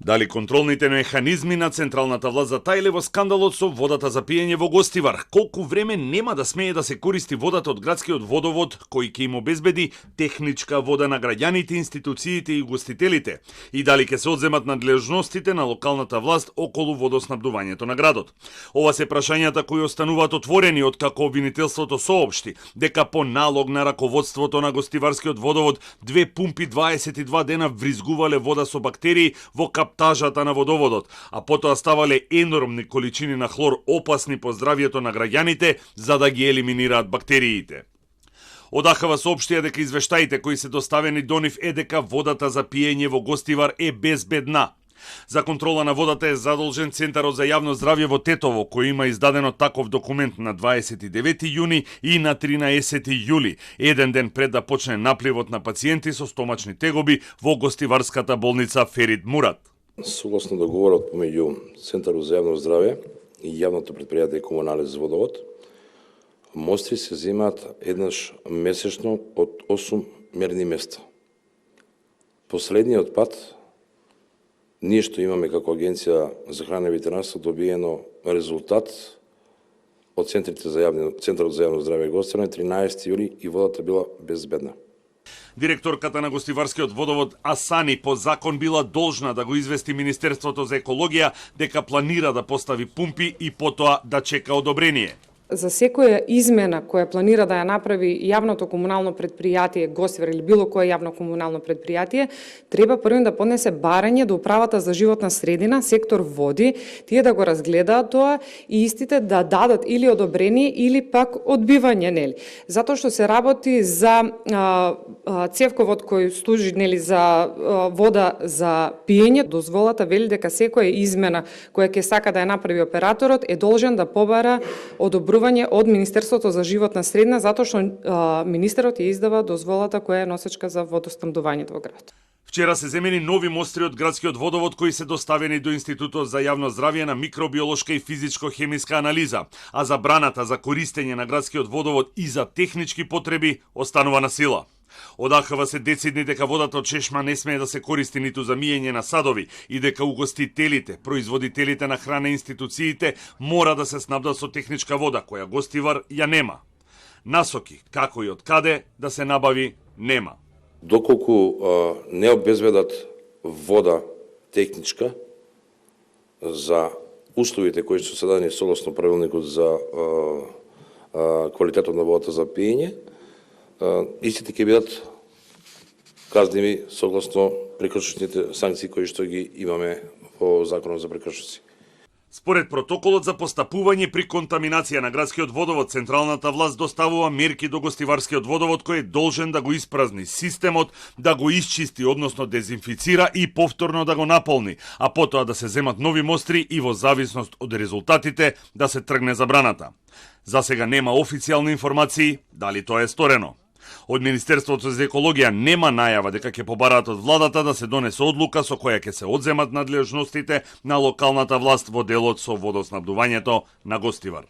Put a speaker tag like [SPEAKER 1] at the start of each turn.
[SPEAKER 1] Дали контролните механизми на централната власт затаиле во скандалот со водата за пиење во Гостивар? Колку време нема да смее да се користи водата од градскиот водовод, кој ќе им обезбеди техничка вода на граѓаните, институциите и гостителите? И дали ќе се одземат надлежностите на локалната власт околу водоснабдувањето на градот? Ова се прашањата кои остануваат отворени откако обвинителството соопшти дека по налог на раководството на Гостиварскиот водовод две пумпи 22 дена вризгувале вода со бактерии во каптажата на водоводот, а потоа ставале енормни количини на хлор опасни по здравјето на граѓаните за да ги елиминираат бактериите. Од АХВ соопштија дека извештаите кои се доставени до нив е дека водата за пиење во Гостивар е безбедна. За контрола на водата е задолжен Центарот за јавно здравје во Тетово, кој има издадено таков документ на 29 јуни и на 13 јули, еден ден пред да почне напливот на пациенти со стомачни тегоби во Гостиварската болница Ферит Мурат.
[SPEAKER 2] Согласно договорот помеѓу Центарот за јавно здравје и јавното претпријатие Комунален за водовод, мостри се земаат еднаш месечно од 8 мерни места. Последниот пат ние што имаме како Агенција за храна и ветеринарство добиено резултат од Центарот за јавно здравје Гостивар на 13 јули и водата била безбедна.
[SPEAKER 1] Директорката на Гостиварскиот водовод Асани по закон била должна да го извести Министерството за екологија дека планира да постави пумпи и потоа да чека одобрение.
[SPEAKER 3] За секоја измена која планира да ја направи јавното комунално претпријатие Гостивар или било кое јавно комунално претпријатие, треба прво да поднесе барање до Управата за животна средина, сектор води, тие да го разгледаат тоа и истите да дадат или одобрение или пак одбивање, нели. Затоа што се работи за цевковод кој служи, нели, за вода за пиење, дозволата вели дека секоја измена која ќе сака да ја направи операторот е должен да побара одобрување од Министерството за животна средина, затоа што министерот ја издава дозволата која е носечка за водоснабдувањето во градот.
[SPEAKER 1] Вчера се земени нови мостри од градскиот водовод кои се доставени до Институтот за јавно здравје на микробиолошка и физичко-хемиска анализа, а забраната за користење на градскиот водовод и за технички потреби останува на сила. Од АХВ се децидни дека водата од чешма не смее да се користи ниту за миење на садови и дека угостителите, производителите на храна и институциите мора да се снабдат со техничка вода, која Гостивар ја нема. Насоки, како и од каде да се набави, нема.
[SPEAKER 2] Доколку не обезбедат вода техничка за условите кои што се дадени согласно правилникот за квалитетот на водата за пиење, истите ќе бидат казними согласно прекршочните санкции кои што ги имаме во Законот за прекршоци.
[SPEAKER 1] Според протоколот за постапување при контаминација на градскиот водовод, централната власт доставува мерки до Гостиварскиот водовод кој е должен да го испразни системот, да го исчисти, односно дезинфицира и повторно да го наполни, а потоа да се земат нови мостри и во зависност од резултатите да се тргне забраната. За сега нема официјални информации дали тоа е сторено. Од Министерството за екологија нема најава дека ќе побараат од владата да се донесе одлука со која ќе се одземат надлежностите на локалната власт во делот со водоснабдувањето на Гостивар.